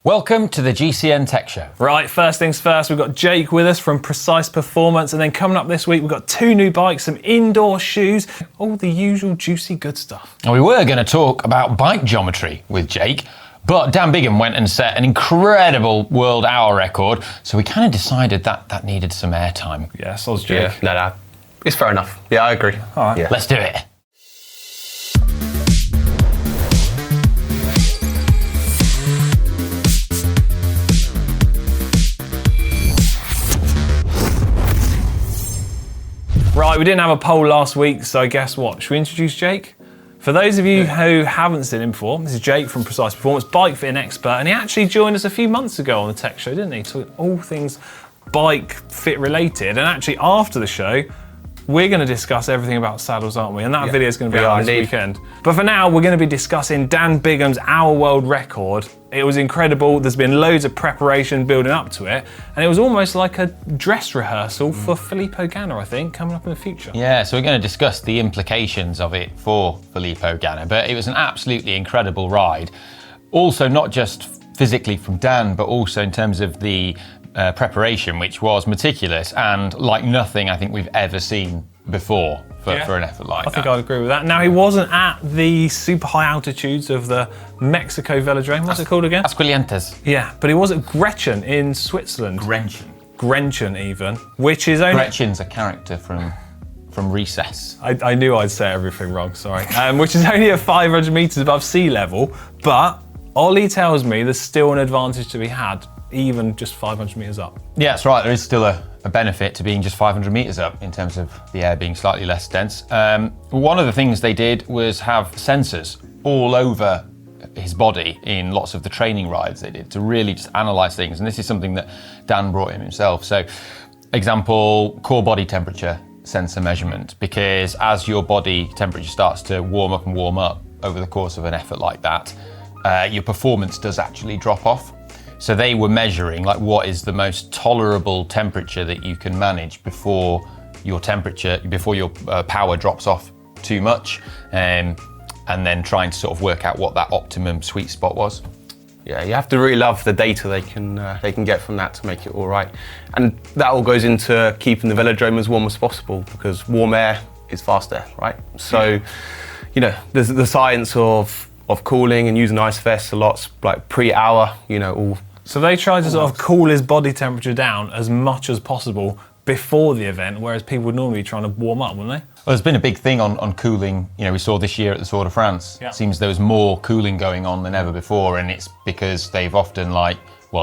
Welcome to the GCN Tech Show. Right, first things first, we've got Jake with us from Precise Performance, and then coming up this week, we've got 2 new bikes, some indoor shoes, all the usual juicy good stuff. And we were going to talk about bike geometry with Jake, but Dan Bigham went and set an incredible world hour record, so we kind of decided that needed some airtime. Yeah, so's Jake. Yeah, no, it's fair enough. Yeah, I agree. All right. Yeah. Let's do it. Right, we didn't have a poll last week, so guess what? Should we introduce Jake? For those of you who haven't seen him before, this is Jake from Precise Performance, bike fitting expert, and he actually joined us a few months ago on the Tech Show, didn't he? Talking all things bike fit related, and actually after the show, we're going to discuss everything about saddles, aren't we? And that video is going to be out this weekend. But for now, we're going to be discussing Dan Bigham's hour world record. It was incredible. There's been loads of preparation building up to it. And it was almost like a dress rehearsal for Filippo Ganna, I think, coming up in the future. Yeah, so we're going to discuss the implications of it for Filippo Ganna, but it was an absolutely incredible ride. Also, not just physically from Dan, but also in terms of the preparation, which was meticulous and like nothing I think we've ever seen before for an effort like that. I think I'd agree with that. Now, he wasn't at the super high altitudes of the Mexico Velodrome. What's it called again? Aguascalientes. Yeah, but he was at Gretchen in Switzerland. Gretchen even, which is only... Gretchen's a character from Recess. I knew I'd say everything wrong, sorry. Which is only at 500 metres above sea level, but Ollie tells me there's still an advantage to be had even just 500 metres up. Yeah, that's right. There is still a benefit to being just 500 metres up in terms of the air being slightly less dense. One of the things they did was have sensors all over his body in lots of the training rides they did to really just analyse things. And this is something that Dan brought in himself. So, example, core body temperature sensor measurement, because as your body temperature starts to warm up over the course of an effort like that, your performance does actually drop off. So they were measuring like what is the most tolerable temperature that you can manage before your power drops off too much, and then trying to sort of work out what that optimum sweet spot was. Yeah, you have to really love the data they can get from that to make it all right. And that all goes into keeping the velodrome as warm as possible, because warm air is fast air, right? So, you know, there's the science of cooling and using ice vests a lot, like pre-hour, you know, all. So they tried to sort of cool his body temperature down as much as possible before the event, whereas people would normally be trying to warm up, wouldn't they? Well, there's been a big thing on cooling. You know, we saw this year at the Tour de France. Yeah. It seems there was more cooling going on than ever before, and it's because they've often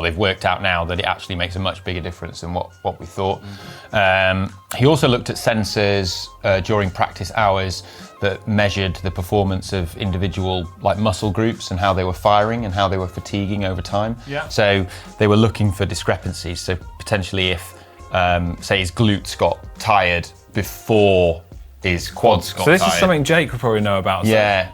they've worked out now that it actually makes a much bigger difference than what we thought. He also looked at sensors during practice hours that measured the performance of individual muscle groups and how they were firing and how they were fatiguing over time. Yeah. So they were looking for discrepancies. So potentially if, say his glutes got tired before his quads got tired. So this is something Jake would probably know about. So yeah.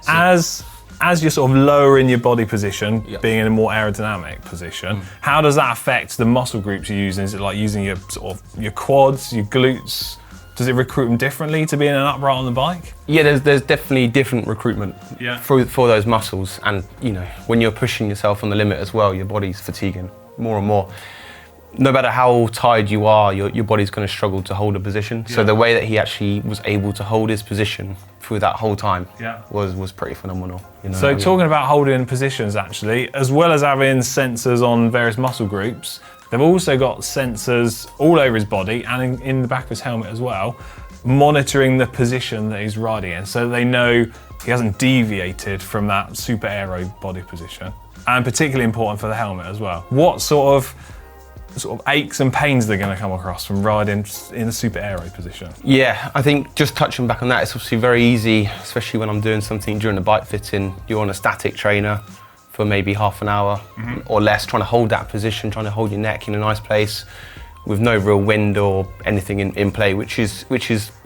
As you're sort of lowering your body position, being in a more aerodynamic position, how does that affect the muscle groups you're using? Is it like using your quads, your glutes? Does it recruit them differently to being an upright on the bike? Yeah, there's definitely different recruitment for those muscles. And, you know, when you're pushing yourself on the limit as well, your body's fatiguing more and more. No matter how tired you are, your body's going to struggle to hold a position. So the way that he actually was able to hold his position through that whole time was pretty phenomenal. You know so talking about holding positions, actually, as well as having sensors on various muscle groups, they've also got sensors all over his body and in the back of his helmet as well, monitoring the position that he's riding in, so they know he hasn't deviated from that super aero body position. And particularly important for the helmet as well. What sort of aches and pains they're going to come across from riding in a super aero position? Yeah, I think just touching back on that, it's obviously very easy, especially when I'm doing something during the bike fitting. You're on a static trainer for maybe half an hour or less, trying to hold that position, trying to hold your neck in a nice place with no real wind or anything in play, which is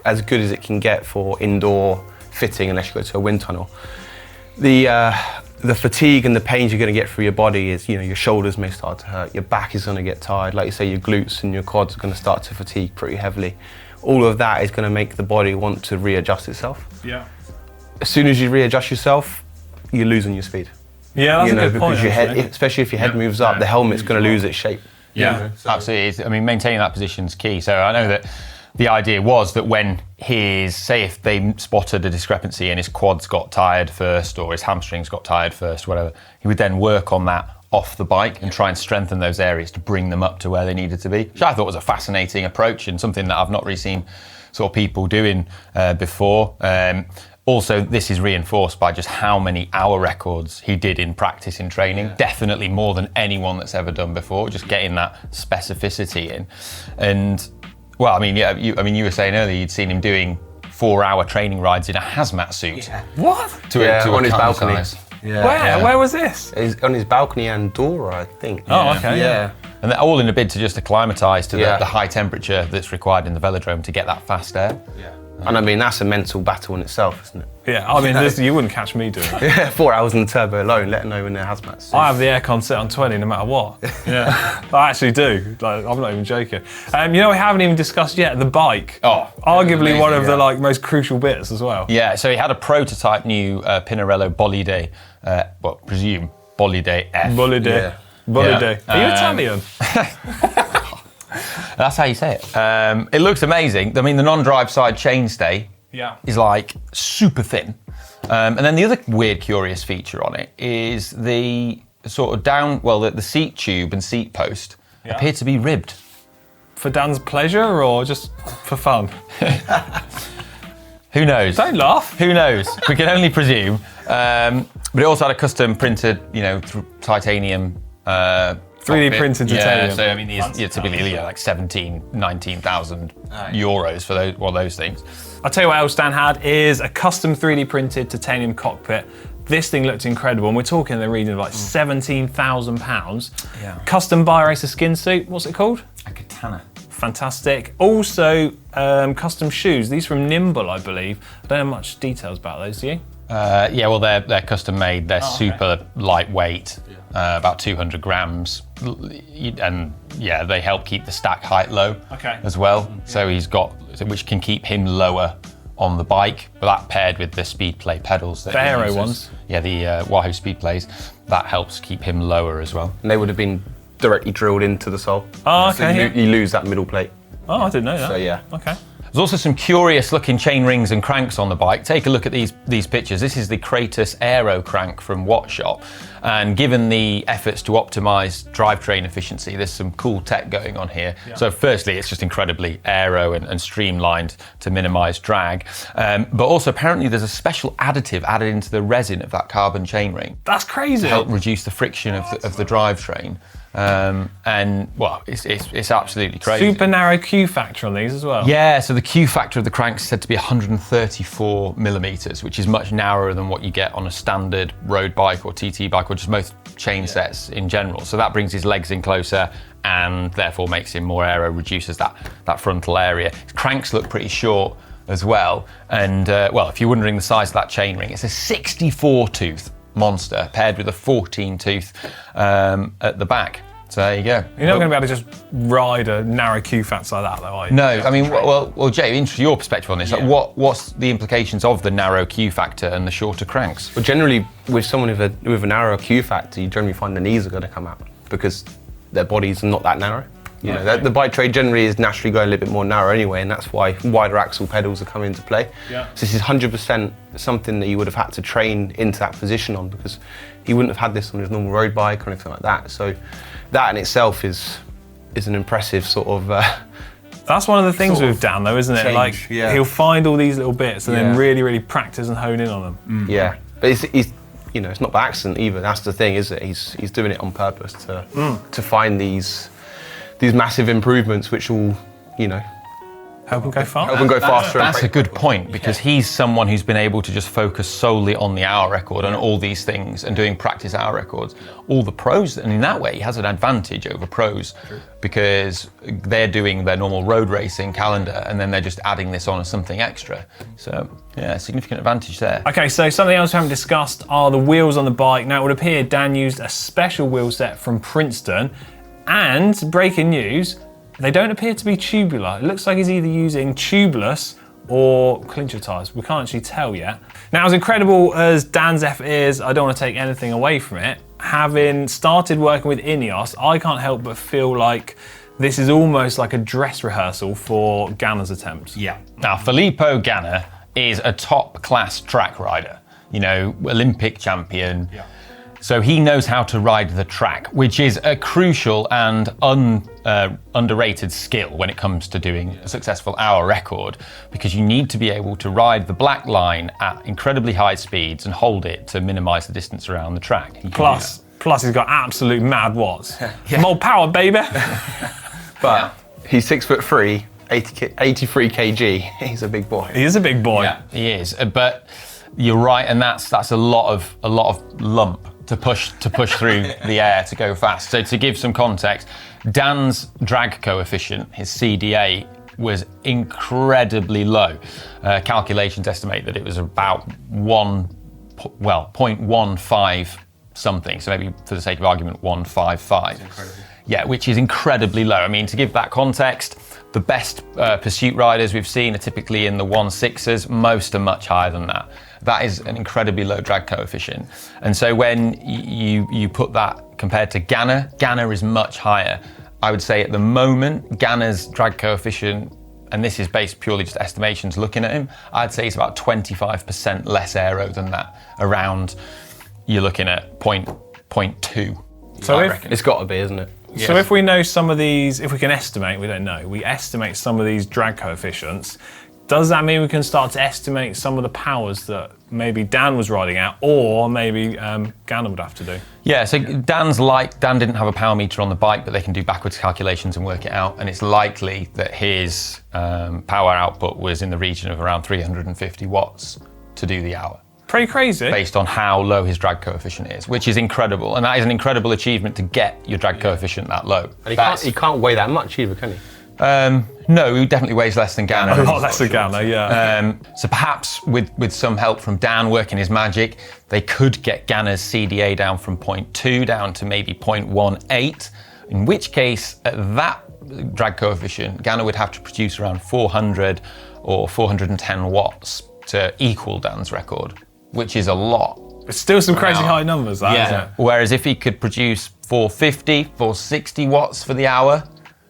as good as it can get for indoor fitting unless you go to a wind tunnel. The fatigue and the pains you're going to get through your body is, you know, your shoulders may start to hurt, your back is going to get tired, like you say, your glutes and your quads are going to start to fatigue pretty heavily. All of that is going to make the body want to readjust itself. Yeah. As soon as you readjust yourself, you're losing your speed. Yeah, that's a good point, because your head, actually. especially if your head moves up, the helmet's going to lose its shape. Yeah, absolutely. I mean, maintaining that position is key. So I know that the idea was that when if they spotted a discrepancy and his quads got tired first or his hamstrings got tired first, whatever, he would then work on that off the bike and try and strengthen those areas to bring them up to where they needed to be, which I thought was a fascinating approach and something that I've not really seen sort of people doing before. Also, this is reinforced by just how many hour records he did in practice in training. Definitely more than anyone that's ever done before, just getting that specificity in. And, well, I mean, you were saying earlier you'd seen him doing 4-hour training rides in a hazmat suit. Yeah. What? On his balcony. Yeah. Where was this? He's on his balcony and door, I think. Oh, okay. Yeah. And they're all in a bid to just acclimatise to the high temperature that's required in the velodrome to get that fast air. Yeah. And I mean, that's a mental battle in itself, isn't it? Yeah, I mean, you wouldn't catch me doing it. Yeah, 4 hours in the turbo alone, let alone in their hazmat suit. I have the aircon set on 20 no matter what. Yeah, I actually do. Like, I'm not even joking. You know, we haven't even discussed yet the bike. Oh, arguably amazing, one of the most crucial bits as well. Yeah, so he had a prototype new Pinarello Bolide, presume Bolide F. Bolide. Yeah. Bolide. Are you Italian? That's how you say it. It looks amazing. I mean, the non-drive side chainstay is like super thin. And then the other weird, curious feature on it is the sort of the seat tube and seat post appear to be ribbed. For Dan's pleasure or just for fun? Who knows? Don't laugh. Who knows? We can only presume. But it also had a custom printed, titanium 3D printed titanium. Yeah, so I mean, these typically like 19,000 euros for those things. I'll tell you what else Dan had is a custom 3D printed titanium cockpit. This thing looked incredible, and we're talking in the region of like £17,000. Yeah. Custom Bi-Racer skin suit. What's it called? A katana. Fantastic. Also, custom shoes. These from Nimble, I believe. I don't have much details about those, do you? They're custom made. They're super lightweight, about 200 grams, and they help keep the stack height low as well. So he's got, which can keep him lower on the bike, but that paired with the speed play pedals. The Aero ones? Yeah, the Wahoo speed plays, that helps keep him lower as well. And they would have been directly drilled into the sole. Oh, so okay. you lose that middle plate. Oh, I didn't know that. So yeah. Okay. There's also some curious looking chain rings and cranks on the bike. Take a look at these pictures. This is the Kratos Aero crank from Wattshop. And given the efforts to optimize drivetrain efficiency, there's some cool tech going on here. Yeah. So firstly, it's just incredibly aero and streamlined to minimize drag. But also apparently there's a special additive added into the resin of that carbon chain ring. That's crazy. To help reduce the friction of the drivetrain. It's absolutely crazy. Super narrow Q factor on these as well. Yeah, so the Q factor of the crank is said to be 134 millimeters, which is much narrower than what you get on a standard road bike or TT bike or just most chain sets in general. So that brings his legs in closer and therefore makes him more aero, reduces that frontal area. His cranks look pretty short as well. And if you're wondering the size of that chain ring, it's a 64 tooth monster paired with a 14 tooth at the back. So there you go. You're not going to be able to just ride a narrow Q factor like that, though, are you? No, I mean, well, Jay, interested your perspective on this. Yeah. Like, what's the implications of the narrow Q factor and the shorter cranks? Well, generally, with someone with a narrow Q factor, you generally find the knees are going to come out because their body's not that narrow. You know, the bike trade generally is naturally going a little bit more narrow anyway, and that's why wider axle pedals are coming into play. Yeah. So this is 100% something that you would have had to train into that position on because he wouldn't have had this on his normal road bike or anything like that. So that in itself is an impressive sort of. That's one of the things with Dan, though, isn't it? Change, like he'll find all these little bits and then really, really practice and hone in on them. Mm. Yeah, but he's it's not by accident either. That's the thing, is that he's doing it on purpose to find these massive improvements, which will, help him go faster. Help him go faster. That's a good point because he's someone who's been able to just focus solely on the hour record and all these things and doing practice hour records. All the pros, and in that way, he has an advantage over pros because they're doing their normal road racing calendar and then they're just adding this on as something extra. So, yeah, significant advantage there. Okay, so something else we haven't discussed are the wheels on the bike. Now, it would appear Dan used a special wheel set from Princeton, and breaking news, they don't appear to be tubular. It looks like he's either using tubeless or clincher tyres. We can't actually tell yet. Now, as incredible as Dan's effort is, I don't want to take anything away from it. Having started working with Ineos, I can't help but feel like this is almost like a dress rehearsal for Ganna's attempt. Yeah. Now, Filippo Ganna is a top-class track rider, you know, Olympic champion. Yeah. So he knows how to ride the track, which is a crucial and underrated skill when it comes to doing a successful hour record, because you need to be able to ride the black line at incredibly high speeds and hold it to minimize the distance around the track. Plus he's got absolute mad watts. More power, baby. But he's 6'3", 83 kg. He's a big boy. He is a big boy. Yeah, he is. But you're right, and that's a lot of lump to push through the air to go fast. So to give some context, Dan's drag coefficient, his CDA, was incredibly low. Calculations estimate that it was about 0.15 something. So maybe for the sake of argument, 155. Yeah, which is incredibly low. I mean, to give that context, the best pursuit riders we've seen are typically in the 1.6s. Most are much higher than that. That is an incredibly low drag coefficient. And so when you put that compared to Ganna is much higher. I would say at the moment, Ganna's drag coefficient, and this is based purely just estimations looking at him, I'd say it's about 25% less aero than that. Around, you're looking at 0.2. So it's got to be, isn't it? Yes. So if we know some of these, if we can estimate, we don't know, we estimate some of these drag coefficients, does that mean we can start to estimate some of the powers that maybe Dan was riding at, or maybe Ganna would have to do? Yeah, so Dan didn't have a power meter on the bike, but they can do backwards calculations and work it out, and it's likely that his power output was in the region of around 350 watts to do the hour. Pretty crazy. Based on how low his drag coefficient is, which is incredible. And that is an incredible achievement to get your drag coefficient that low. And he can't weigh that much either, can he? No, he definitely weighs less than Ganna. A lot less than Ganna, yeah. So perhaps with some help from Dan working his magic, they could get Ganna's CDA down from 0.2 down to maybe 0.18, in which case at that drag coefficient, Ganna would have to produce around 400 or 410 watts to equal Dan's record, which is a lot. It's still some crazy high numbers, that, isn't it? Whereas if he could produce 450, 460 watts for the hour,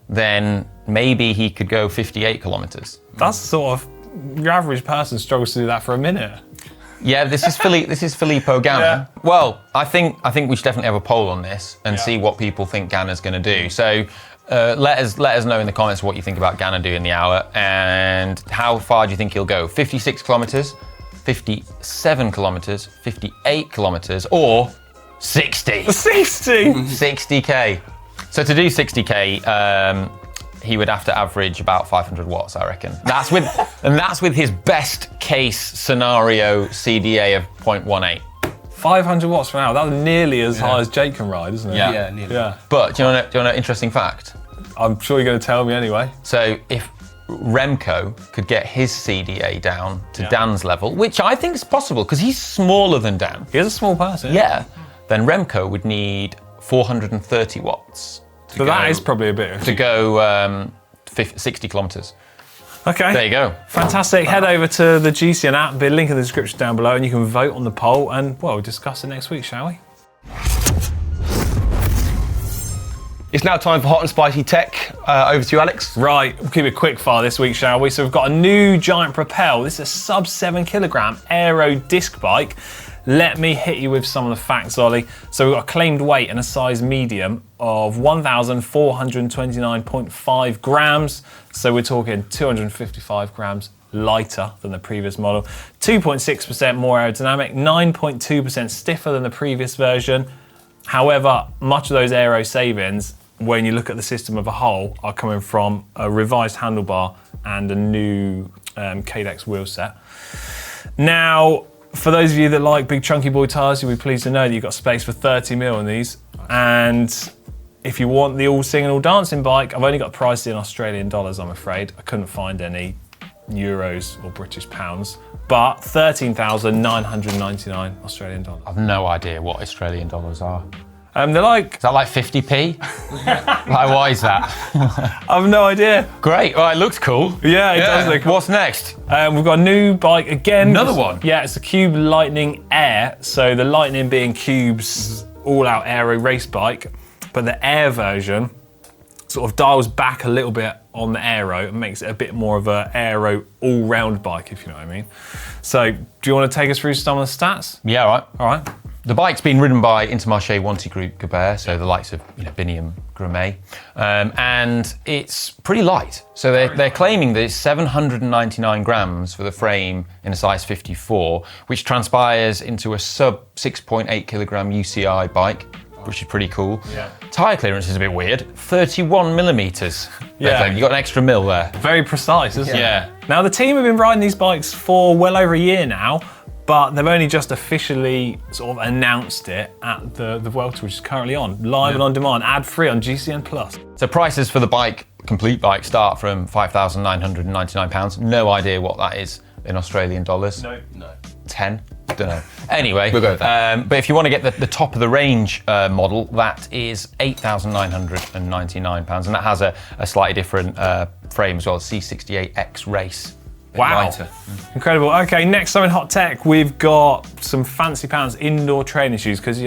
then maybe he could go 58 kilometers. That's sort of, your average person struggles to do that for a minute. Yeah, this is Filippo Ganna. Yeah. Well, I think we should definitely have a poll on this and see what people think Ganna's going to do. So let us know in the comments what you think about Ganna doing the hour, and how far do you think he'll go? 56 kilometers, 57 kilometers, 58 kilometers, or 60? 60k. So to do 60k, he would have to average about 500 watts, I reckon. That's with his best case scenario CDA of 0.18. 500 watts per hour. That's nearly as high as Jake can ride, isn't it? Yeah, nearly. Yeah. But do you want to know an interesting fact? I'm sure you're going to tell me anyway. So if Remco could get his CDA down to Dan's level, which I think is possible because he's smaller than Dan. He is a small person. Yeah. Then Remco would need 430 watts. So that is probably a bit to go 60 kilometers. Okay. There you go. Fantastic. Head over to the GCN app, there'll be a link in the description down below, and you can vote on the poll, and well, we'll discuss it next week, shall we? It's now time for Hot and Spicy Tech. Over to you, Alex. Right, we'll keep it quick fire this week, shall we? So we've got a new Giant Propel. This is a sub 7 kilogram Aero disc bike. Let me hit you with some of the facts, Ollie. So we've got a claimed weight and a size medium of 1,429.5 grams. So we're talking 255 grams lighter than the previous model. 2.6% more aerodynamic, 9.2% stiffer than the previous version. However, much of those aero savings, when you look at the system of a whole, are coming from a revised handlebar and a new Cadex wheel set. Now, for those of you that like big chunky boy tyres, you'll be pleased to know that you've got space for 30mm in these. And if you want the all singing, all dancing bike, I've only got the price in Australian dollars, I'm afraid. I couldn't find any euros or British pounds, but 13,999 Australian dollars. I've no idea what Australian dollars are. They're like... Is that like 50p? Like, why is that? I have no idea. Great. Well, it looks cool. Yeah, it does look cool. What's next? We've got a new bike again. Another one? Yeah, it's the Cube Lightning Air. So the Lightning being Cube's all-out aero race bike, but the Air version sort of dials back a little bit on the Aero and makes it a bit more of an Aero all-round bike, if you know what I mean. So do you want to take us through some of the stats? Yeah, all right. All right. The bike's been ridden by Intermarché Wanty Group Gabert, so the likes of Bigham, Gramet, and it's pretty light. So they're claiming that it's 799 grams for the frame in a size 54, which transpires into a sub 6.8 kilogram UCI bike, which is pretty cool. Yeah. Tyre clearance is a bit weird, 31 millimeters. Yeah. You got an extra mil there. Very precise, isn't it? Yeah. Now the team have been riding these bikes for well over a year now, but they've only just officially sort of announced it at the Vuelta, which is currently on, live and on demand, ad-free on GCN+. So prices for the bike, complete bike, start from £5,999. No idea what that is in Australian dollars. No. 10? Don't know. Anyway, We'll go with that. But if you want to get the top of the range model, that is £8,999, and that has a slightly different frame as well, C68X Race. Wow. Lighter. Incredible. Okay, next up in Hot Tech, we've got some fancy pants indoor training shoes because,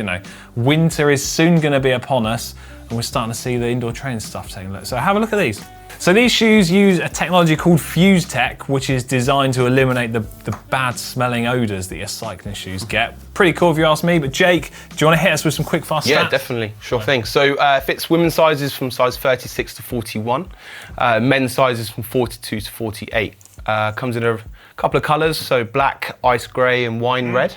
winter is soon going to be upon us and we're starting to see the indoor training stuff taking a look. So have a look at these. So these shoes use a technology called Fuse Tech, which is designed to eliminate the bad smelling odours that your cycling shoes get. Pretty cool if you ask me, but Jake, do you want to hit us with some quick fast stats? Yeah, definitely. Sure thing. So fits women's sizes from size 36 to 41, men's sizes from 42 to 48. Comes in a couple of colours, so black, ice grey and wine red.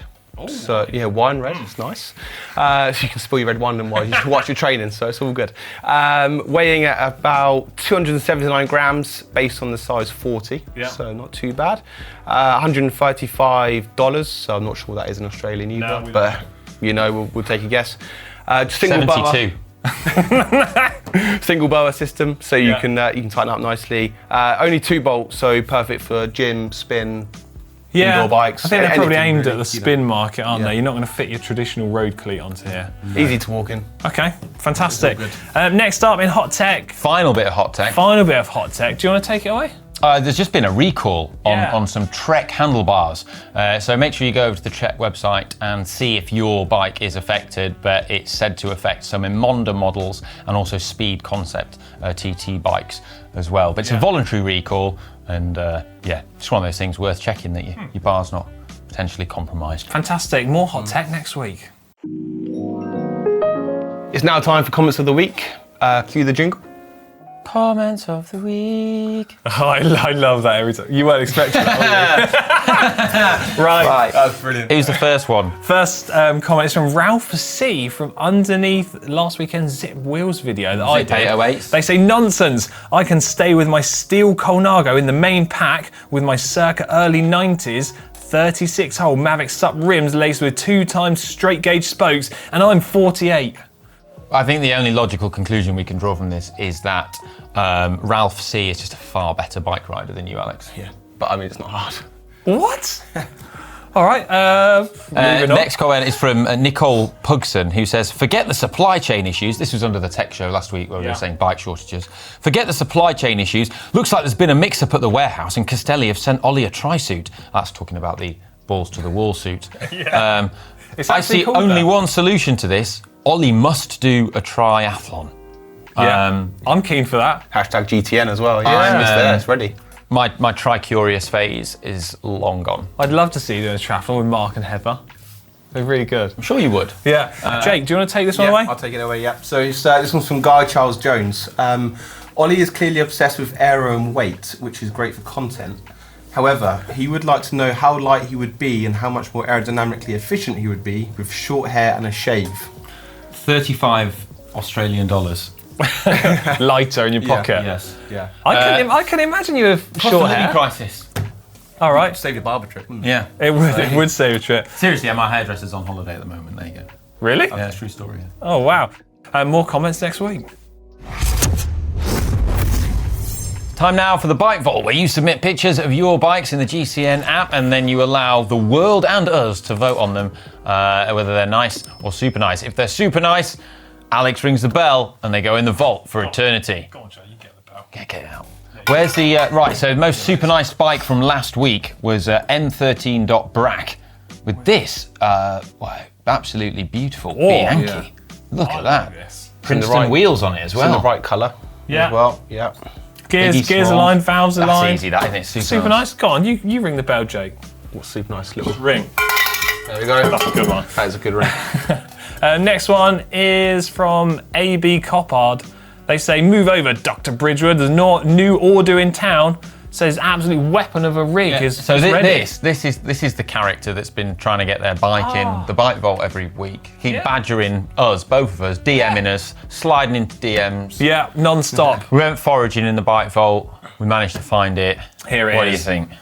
So yeah, wine red, it's nice. So you can spill your red wine while you watch your training, so it's all good. Weighing at about 279 grams based on the size 40, so not too bad. $135, so I'm not sure what that is in Australian either, but we'll take a guess. Single 72. Single boa system, so you can tighten up nicely. Only 2 bolts, so perfect for gym, spin, indoor bikes. I think they're probably aimed really, at the spin market, aren't they? You're not going to fit your traditional road cleat onto here. Easy to walk in. Okay, fantastic. Next up in Hot Tech. Final bit of Hot Tech. Final bit of Hot Tech. Do you want to take it away? There's just been a recall on some Trek handlebars. So make sure you go over to the Trek website and see if your bike is affected, but it's said to affect some Emonda models and also Speed Concept TT bikes as well. But it's a voluntary recall, and it's one of those things worth checking that your bar's not potentially compromised. Fantastic. More Hot Tech next week. It's now time for comments of the week. Cue the jingle. Comments of the week. Oh, I love that every time. You weren't expecting that, were you? Right. That's brilliant. Who's the first one? First comment is from Ralph C from underneath last weekend's Zip Wheels video that I did. 808s. They say, nonsense. I can stay with my steel Colnago in the main pack with my circa early 90s 36-hole Mavic Sup rims laced with 2 times straight gauge spokes, and I'm 48. I think the only logical conclusion we can draw from this is that Ralph C is just a far better bike rider than you, Alex. Yeah, but I mean, it's not hard. What? All right, moving on. Next comment is from Nicole Pugson, who says, forget the supply chain issues. This was under the tech show last week where we were saying bike shortages. Forget the supply chain issues. Looks like there's been a mix-up at the warehouse and Castelli have sent Ollie a tri-suit. That's talking about the balls to the wall suit. I see only one solution to this. Ollie must do a triathlon. I'm keen for that. Hashtag GTN as well. Yeah, it's there, it's ready. My tri-curious phase is long gone. I'd love to see you doing a triathlon with Mark and Heather. They're really good. I'm sure you would. Yeah. Jake, do you want to take this one away? I'll take it away, yeah. So this one's from Guy Charles Jones. Ollie is clearly obsessed with aero and weight, which is great for content. However, he would like to know how light he would be and how much more aerodynamically efficient he would be with short hair and a shave. 35 Australian dollars. Lighter in your pocket. Yes. Yeah. I can imagine you with short hair. Crisis. All right. Save your barber trip, wouldn't it? Yeah. It would save a trip. Seriously, my hairdresser's on holiday at the moment. There you go. Really? Yeah, it's a true story. Yeah. Oh, wow. More comments next week. Time now for the Bike Vault, where you submit pictures of your bikes in the GCN app and then you allow the world and us to vote on them, whether they're nice or super nice. If they're super nice, Alex rings the bell, and they go in the vault for eternity. Go on, Joe, you get the bell. Get it out. Where's the right? So the most super nice bike from last week was M13.Brack with this, absolutely beautiful Bianchi. yeah. Look I at like that. this. Princeton wheels on it as It's in well. the right colour. Yeah. As well. Yeah. Gears strong. aligned, valves That's aligned. easy, that, isn't it? Super nice. Go on, you ring the bell, Jake. What's super nice little. Ring. There we go. That's a good one. That is a good ring. Next one is from AB Coppard. They say, move over, Dr. Bridgewood. There's no new order in town. Says absolute weapon of a rig is So ready. this is the character that's been trying to get their bike in the bike vault every week. Keep badgering us, both of us, DMing us, sliding into DMs. Yeah, non-stop. We went foraging in the bike vault. We managed to find it. Here it What is. do you think?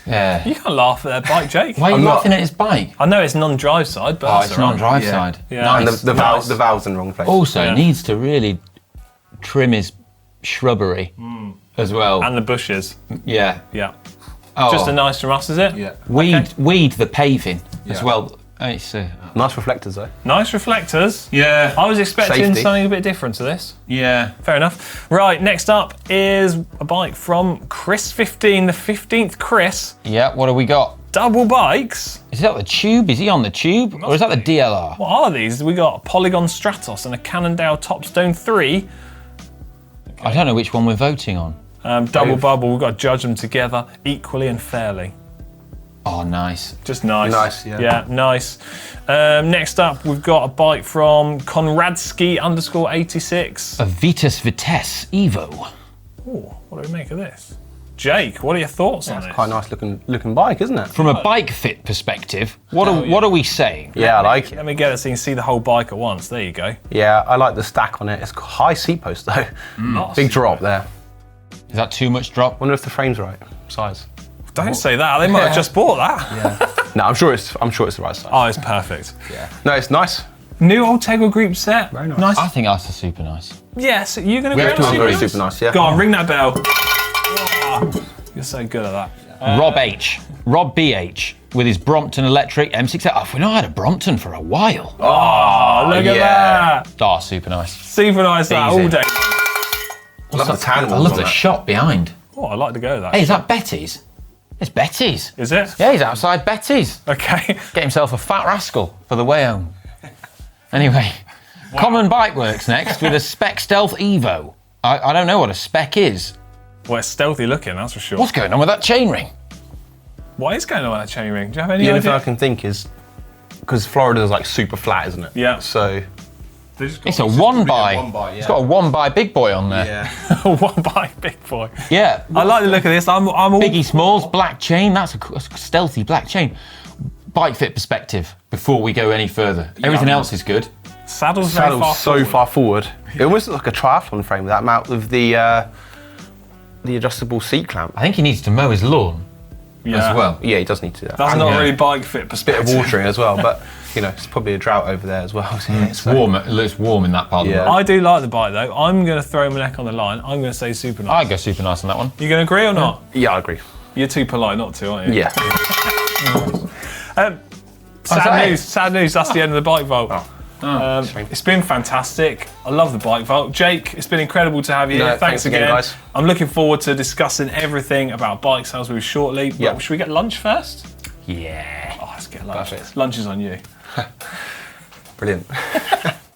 Yeah. You can't laugh at their bike, Jake. Why are you I'm not- laughing at his bike? I know it's non-drive side, but that's It's all right. non-drive Yeah. side. Yeah. And Nice. the valve's in the wrong place. Also, Yeah. needs to really trim his shrubbery as well. And the bushes. Yeah. Yeah. Oh, Just a nice from us, is it? Yeah. weed the paving as Yeah. well. It's Nice reflectors though. Nice reflectors. yeah, I was expecting Safety. something a bit different to this. yeah. Fair enough. Right, next up is a bike from Chris15, the 15th Chris. Yeah. What have we got? Double bikes. Is that the tube? Is he on the tube, or is that the DLR? What are these? We got a Polygon Stratos and a Cannondale Topstone 3. I don't know which one we're voting on. Double bubble, we've got to judge them together equally and fairly. Oh, nice. Just nice. Nice, yeah. Yeah, nice. Next up, we've got a bike from Konradsky_86. A Vitus Vitesse Evo. Ooh, what do we make of this? Jake, what are your thoughts on this? Quite a nice looking bike, isn't it? From a bike fit perspective, what are we saying? Yeah, I like it. Let me get it so you can see the whole bike at once. There you go. Yeah, I like the stack on it. It's high seat post though. Big drop there. Is that too much drop? Wonder if the frame's right size. Don't say that. They might have just bought that. No, I'm sure it's the right size. Oh, it's perfect. No, it's nice. New Ultegral Group set. Very nice. I think that's a super nice. Yes, you're going to We go have to with agree. Very super super nice. Yeah. Go on, ring that bell. Oh, you're so good at that. Rob BH with his Brompton electric M6. Oh, we've not had a Brompton for a while. Oh, look at yeah. that. Oh, super nice. Super nice that Easy. all day. I love the tan I walls love on the that. shop behind. Oh, I like to go with that. Hey, is that Betty's? It's Betty's. Is it? Yeah, he's outside Betty's. Okay. Get himself a fat rascal for the way home. Anyway, Common Bike Works next with a Spec Stealth Evo. I don't know what a spec is. Well, it's stealthy looking, that's for sure. What's going on with that chainring? What is going on with that chain ring? Do you have any The only thing idea? I can think is because Florida's like super flat, isn't it? Yeah. So It's a one by. It's got a one by big boy on there. yeah. One by big boy. Yeah. I like the look of this. I'm all Biggie Smalls, black chain. That's a stealthy black chain. Bike fit perspective before we go any further. Everything else is good. saddles very far Saddle's so forward. far forward. It almost looks like a triathlon frame with that mount with the adjustable seat clamp. I think he needs to mow his lawn Yeah. as well. Yeah, he does need to do that. That's And not yeah. really bike fit bit perspective. of watering as well, but you know, it's probably a drought over there as well. It's warm. It looks warm in that part of the Yeah. road. I do like the bike though. I'm going to throw my neck on the line. I'm going to say super nice. I'd go super nice on that one. You going to agree or not? Yeah, I agree. You're too polite not to, aren't you? Yeah. Sad news. Sad news. That's the end of the bike vault. Shame. It's been fantastic. I love the bike vault. Jake, it's been incredible to have you No, here. thanks again, guys. I'm looking forward to discussing everything about bike sales with you shortly. But Yeah. should we get lunch first? Yeah. Oh, let's get lunch. Perfect. Lunch is on you. Brilliant.